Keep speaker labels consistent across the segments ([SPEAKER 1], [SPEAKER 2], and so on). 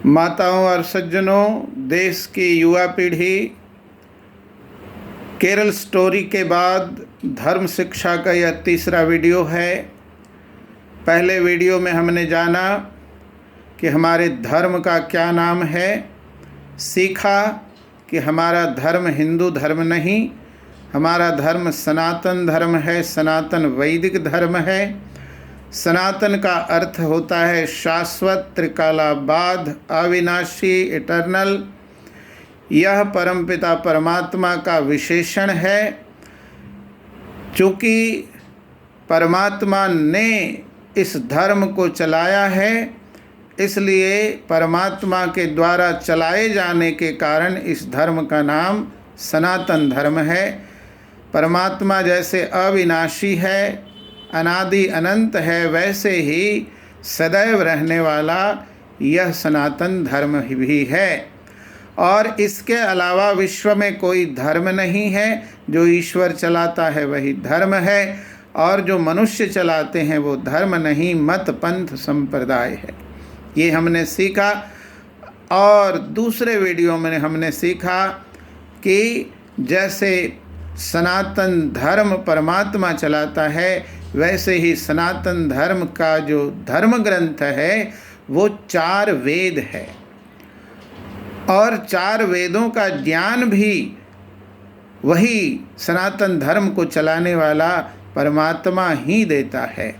[SPEAKER 1] माताओं और सज्जनों, देश की युवा पीढ़ी केरल स्टोरी के बाद धर्म शिक्षा का यह तीसरा वीडियो है। पहले वीडियो में हमने जाना कि हमारे धर्म का क्या नाम है, सीखा कि हमारा धर्म हिंदू धर्म नहीं, हमारा धर्म सनातन धर्म है, सनातन वैदिक धर्म है। सनातन का अर्थ होता है शाश्वत, त्रिकालाबाध, अविनाशी, इटर्नल। यह परमपिता परमात्मा का विशेषण है। चूँकि परमात्मा ने इस धर्म को चलाया है, इसलिए परमात्मा के द्वारा चलाए जाने के कारण इस धर्म का नाम सनातन धर्म है। परमात्मा जैसे अविनाशी है, अनादि अनंत है, वैसे ही सदैव रहने वाला यह सनातन धर्म भी है। और इसके अलावा विश्व में कोई धर्म नहीं है। जो ईश्वर चलाता है वही धर्म है, और जो मनुष्य चलाते हैं वो धर्म नहीं, मत पंथ संप्रदाय है। ये हमने सीखा। और दूसरे वीडियो में हमने सीखा कि जैसे सनातन धर्म परमात्मा चलाता है, वैसे ही सनातन धर्म का जो धर्म ग्रंथ है वो 4 वेद है, और 4 वेदों का ज्ञान भी वही सनातन धर्म को चलाने वाला परमात्मा ही देता है।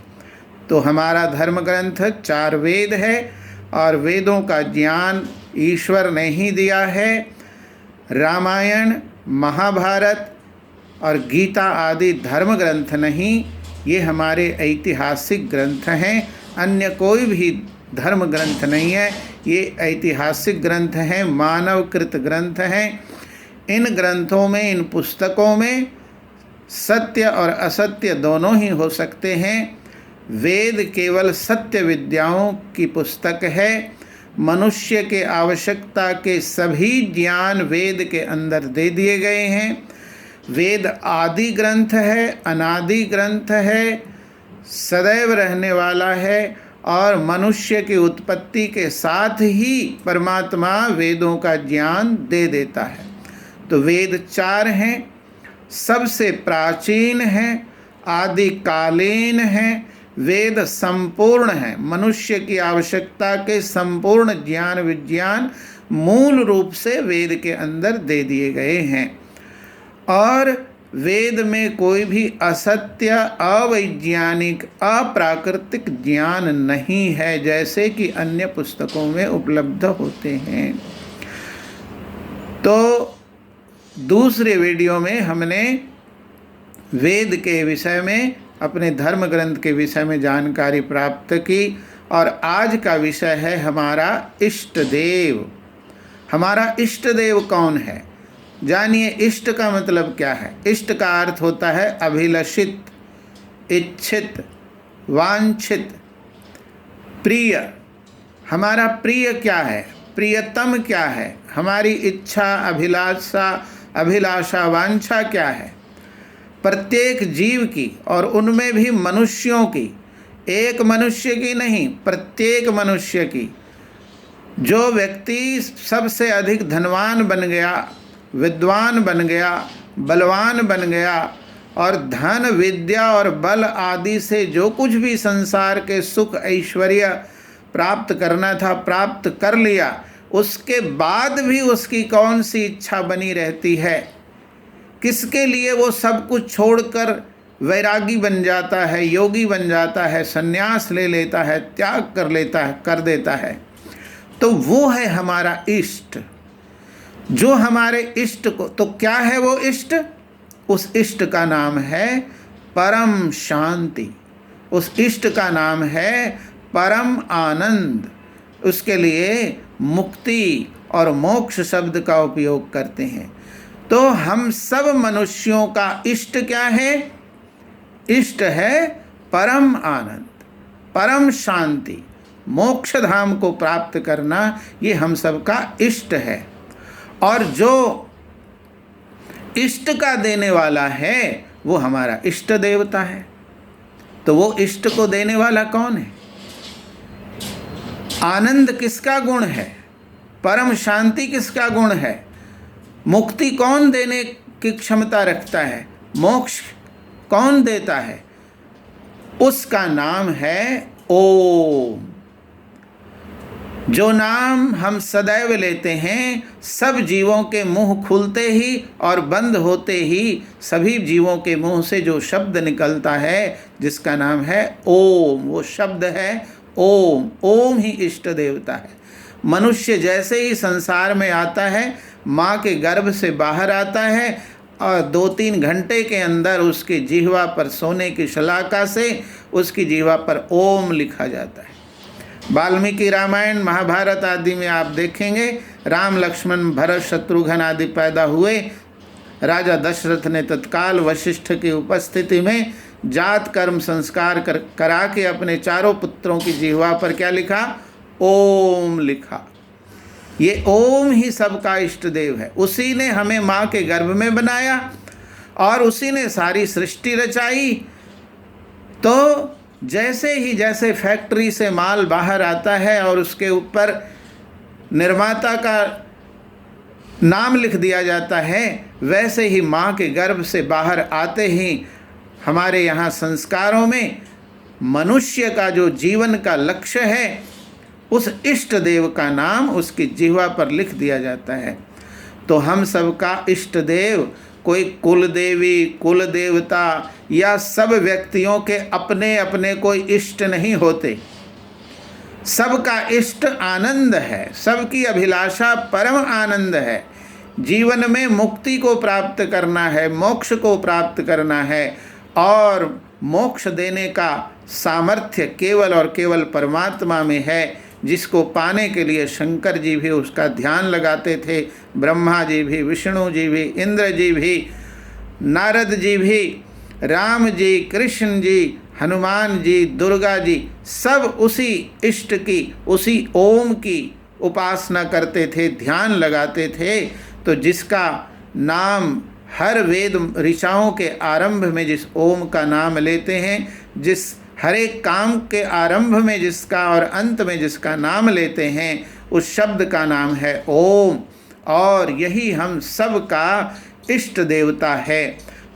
[SPEAKER 1] तो हमारा धर्म ग्रंथ 4 वेद है, और वेदों का ज्ञान ईश्वर ने ही दिया है। रामायण, महाभारत और गीता आदि धर्म ग्रंथ नहीं, ये हमारे ऐतिहासिक ग्रंथ हैं। अन्य कोई भी धर्म ग्रंथ नहीं है, ये ऐतिहासिक ग्रंथ हैं, मानवकृत ग्रंथ हैं। इन ग्रंथों में, इन पुस्तकों में सत्य और असत्य दोनों ही हो सकते हैं। वेद केवल सत्य विद्याओं की पुस्तक है। मनुष्य के आवश्यकता के सभी ज्ञान वेद के अंदर दे दिए गए हैं। वेद आदि ग्रंथ है, अनादि ग्रंथ है, सदैव रहने वाला है, और मनुष्य की उत्पत्ति के साथ ही परमात्मा वेदों का ज्ञान दे देता है। तो वेद 4 हैं, सबसे प्राचीन हैं, आदिकालीन हैं। वेद संपूर्ण हैं, मनुष्य की आवश्यकता के संपूर्ण ज्ञान विज्ञान मूल रूप से वेद के अंदर दे दिए गए हैं। और वेद में कोई भी असत्य, अवैज्ञानिक, अप्राकृतिक ज्ञान नहीं है, जैसे कि अन्य पुस्तकों में उपलब्ध होते हैं। तो दूसरे वीडियो में हमने वेद के विषय में, अपने धर्म ग्रंथ के विषय में जानकारी प्राप्त की, और आज का विषय है हमारा इष्ट देव। हमारा इष्ट देव कौन है? जानिए, इष्ट का मतलब क्या है। इष्ट का अर्थ होता है अभिलषित, इच्छित, वांछित, प्रिय। हमारा प्रिय क्या है, प्रियतम क्या है, हमारी इच्छा, अभिलाषा, वांछा क्या है। प्रत्येक जीव की, और उनमें भी मनुष्यों की, एक मनुष्य की नहीं, प्रत्येक मनुष्य की। जो व्यक्ति सबसे अधिक धनवान बन गया, विद्वान बन गया, बलवान बन गया, और धन, विद्या और बल आदि से जो कुछ भी संसार के सुख ऐश्वर्य प्राप्त करना था प्राप्त कर लिया, उसके बाद भी उसकी कौन सी इच्छा बनी रहती है? किसके लिए वो सब कुछ छोड़कर वैरागी बन जाता है, योगी बन जाता है, संन्यास ले लेता है, त्याग कर लेता है, कर देता है? तो वो है हमारा इष्ट। जो हमारे इष्ट को, तो क्या है वो इष्ट? उस इष्ट का नाम है परम शांति। उस इष्ट का नाम है परम आनंद। उसके लिए मुक्ति और मोक्ष शब्द का उपयोग करते हैं। तो हम सब मनुष्यों का इष्ट क्या है? इष्ट है परम आनंद, परम शांति, मोक्ष धाम को प्राप्त करना, ये हम सब का इष्ट है। और जो इष्ट का देने वाला है वो हमारा इष्ट देवता है। तो वो इष्ट को देने वाला कौन है? आनंद किसका गुण है? परम शांति किसका गुण है? मुक्ति कौन देने की क्षमता रखता है? मोक्ष कौन देता है? उसका नाम है ओम। जो नाम हम सदैव लेते हैं, सब जीवों के मुंह खुलते ही और बंद होते ही सभी जीवों के मुंह से जो शब्द निकलता है, जिसका नाम है ओम, वो शब्द है ओम। ओम ही इष्ट देवता है। मनुष्य जैसे ही संसार में आता है, माँ के गर्भ से बाहर आता है और 2-3 घंटे के अंदर उसकी जिह्वा पर सोने की शलाका से उसकी जिह्वा पर ओम लिखा जाता है। वाल्मीकि रामायण महाभारत आदि में आप देखेंगे, राम लक्ष्मण भरत शत्रुघ्न आदि पैदा हुए। राजा दशरथ ने तत्काल वशिष्ठ की उपस्थिति में जात कर्म संस्कार करा के अपने चारों पुत्रों की जिह्वा पर क्या लिखा? ओम लिखा। ये ओम ही सबका इष्ट देव है। उसी ने हमें माँ के गर्भ में बनाया और उसी ने सारी सृष्टि रचाई। तो जैसे फैक्ट्री से माल बाहर आता है और उसके ऊपर निर्माता का नाम लिख दिया जाता है, वैसे ही माँ के गर्भ से बाहर आते ही हमारे यहाँ संस्कारों में मनुष्य का जो जीवन का लक्ष्य है, उस इष्ट देव का नाम उसकी जिह्वा पर लिख दिया जाता है। तो हम सबका इष्ट देव कोई कुल देवी, कुल देवता या सब व्यक्तियों के अपने अपने कोई इष्ट नहीं होते। सबका इष्ट आनंद है, सबकी अभिलाषा परम आनंद है। जीवन में मुक्ति को प्राप्त करना है, मोक्ष को प्राप्त करना है, और मोक्ष देने का सामर्थ्य केवल और केवल परमात्मा में है, जिसको पाने के लिए शंकर जी भी उसका ध्यान लगाते थे, ब्रह्मा जी भी, विष्णु जी भी, इंद्र जी भी, नारद जी भी, राम जी, कृष्ण जी, हनुमान जी, दुर्गा जी, सब उसी इष्ट की, उसी ओम की उपासना करते थे, ध्यान लगाते थे। तो जिसका नाम हर वेद ऋचाओं के आरंभ में जिस ओम का नाम लेते हैं, जिस हर एक काम के आरंभ में जिसका और अंत में जिसका नाम लेते हैं, उस शब्द का नाम है ओम, और यही हम सब का इष्ट देवता है।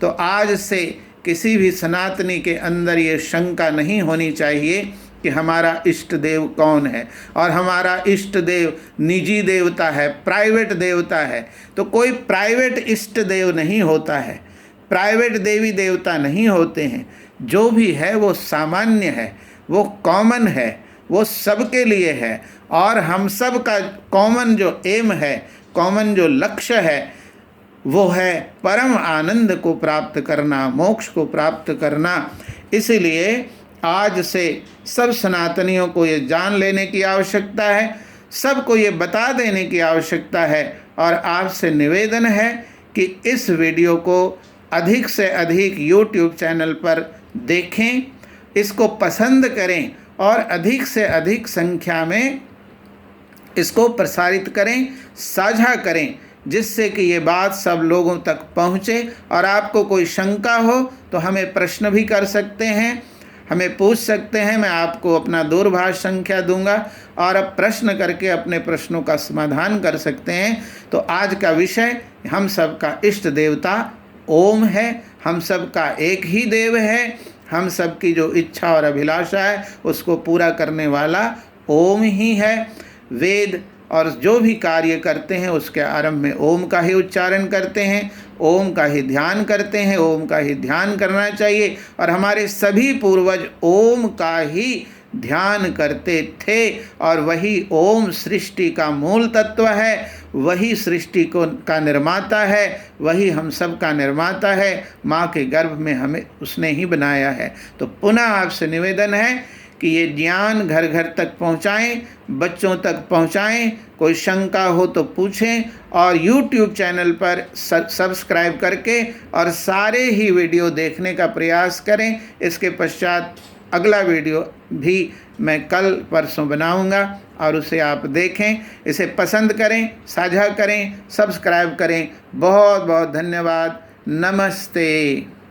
[SPEAKER 1] तो आज से किसी भी सनातनी के अंदर ये शंका नहीं होनी चाहिए कि हमारा इष्ट देव कौन है, और हमारा इष्ट देव निजी देवता है, प्राइवेट देवता है। तो कोई प्राइवेट इष्ट देव नहीं होता है, प्राइवेट देवी देवता नहीं होते हैं। जो भी है वो सामान्य है, वो कॉमन है, वो सबके लिए है। और हम सब का कॉमन जो एम है, कॉमन जो लक्ष्य है, वो है परम आनंद को प्राप्त करना, मोक्ष को प्राप्त करना। इसलिए आज से सब सनातनियों को ये जान लेने की आवश्यकता है, सबको ये बता देने की आवश्यकता है। और आपसे निवेदन है कि इस वीडियो को अधिक से अधिक YouTube चैनल पर देखें, इसको पसंद करें और अधिक से अधिक संख्या में इसको प्रसारित करें, साझा करें, जिससे कि ये बात सब लोगों तक पहुँचे। और आपको कोई शंका हो तो हमें प्रश्न भी कर सकते हैं, हमें पूछ सकते हैं। मैं आपको अपना दूरभाष संख्या दूंगा और अब प्रश्न करके अपने प्रश्नों का समाधान कर सकते हैं। तो आज का विषय हम सब का इष्ट देवता ओम है, हम सब का एक ही देव है, हम सब की जो इच्छा और अभिलाषा है उसको पूरा करने वाला ओम ही है। वेद और जो भी कार्य करते हैं उसके आरंभ में ओम का ही उच्चारण करते हैं, ओम का ही ध्यान करते हैं, ओम का ही ध्यान करना चाहिए। और हमारे सभी पूर्वज ओम का ही ध्यान करते थे, और वही ओम सृष्टि का मूल तत्व है, वही सृष्टि को का निर्माता है, वही हम सब का निर्माता है। माँ के गर्भ में हमें उसने ही बनाया है। तो पुनः आपसे निवेदन है कि ये ज्ञान घर घर तक पहुँचाएं, बच्चों तक पहुँचाएं। कोई शंका हो तो पूछें, और YouTube चैनल पर सब्सक्राइब करके और सारे ही वीडियो देखने का प्रयास करें। इसके पश्चात अगला वीडियो भी मैं कल परसों बनाऊंगा और उसे आप देखें, इसे पसंद करें, साझा करें, सब्सक्राइब करें। बहुत बहुत धन्यवाद। नमस्ते।